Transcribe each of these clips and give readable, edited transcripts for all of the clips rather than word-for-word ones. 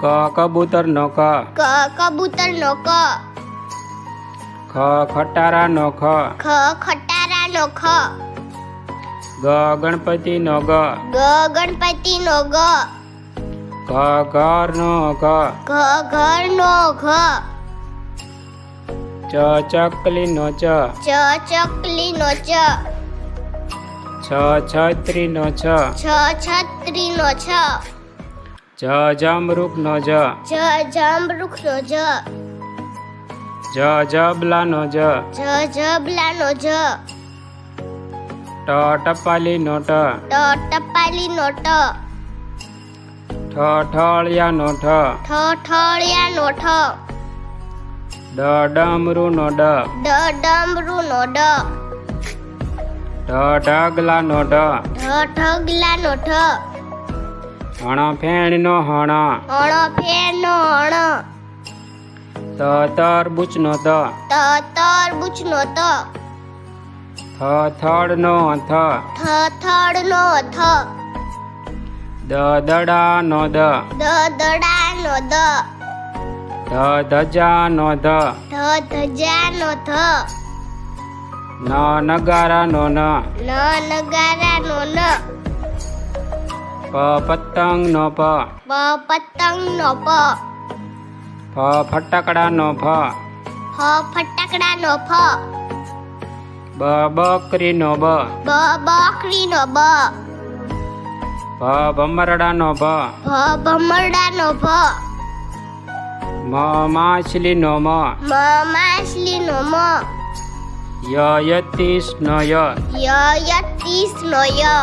કબૂતર નો ક, કબૂતર નો ક, ખટારા નો ખ, ખટારા નો ખ, ગણપતિ નો ગ, ગણપતિ નો ગ, ઘર નો ઘ, ઘર નો ઘ, ચકલી નો ચ, ચકલી નો ચ, છત્રી નો છ, છત્રી નો છ, જમરૂખ નો જ, જમરૂખ નો જ, જબલા નો જ, જબલા નો જ, ટપાલી નો ટ, ટપાલી નો ટ, ઠળિયા નો ઠ, ઠળિયા નો ઠ, ડમરૂ નો ડ, ડમરૂ નો ડ, ઢગલા નો ઢ, ઢગલા નો ઢ, ફેણ નો હણ, ફેણ નો હણ, તરબૂચ નો ત, તરબૂચ નો ત, થડ નો થ, થડ નો થ, દડા નો દ, દડા નો દ, ધજા નો ધ, ધજા નો ધ, નગારા નો ન, નગારા નો ન, પતંગ નો પ, પતંગ નો પ, ફટાકડા નો ફ, ફટાકડા નો ફ, બકરી નો બ, બકરી નો બ, ભમરડા નો ભ, ભમરડા નો ભ, માછલી નો મ, માછલી નો મ, યતીશ નો ય, યતીશ નો ય,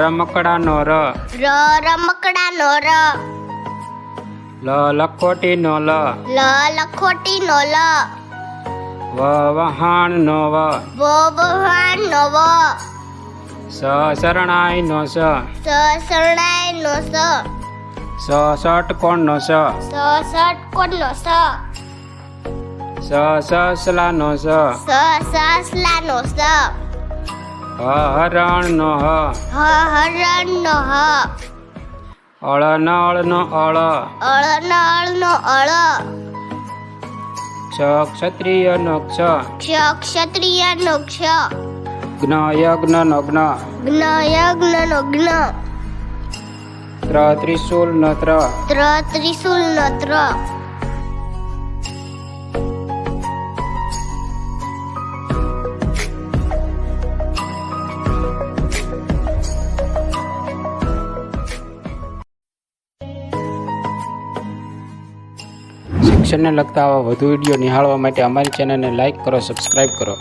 રમકડા નો ર, રમકડા નો ર, લખોટી નો લ, લખોટી નો લ, વહાણ નો વ, વહાણ નો વ, શરણાઈ નો સ, શરણાઈ નો સ, ષટકોણ નો સ, ષટકોણ નો સ, સસલા નો સ, સસલા નો સ, હરણ નો હ, હરણ નો હ, અળનળ નો અળ, અળનળ નો અળ, ક્ષત્રિય નો ક્ષ, ક્ષત્રિય નો ક્ષ, યજ્ઞ નો જ્ઞ, યજ્ઞ નો જ્ઞ, ત્રિશુલ નો ત્ર, ત્રિશુલ નો ત્ર, શિક્ષણને લગતા આવા વધુ વિડીયો નિહાળવા માટે અમારી ચેનલને લાઈક કરો, સબસ્ક્રાઈબ કરો.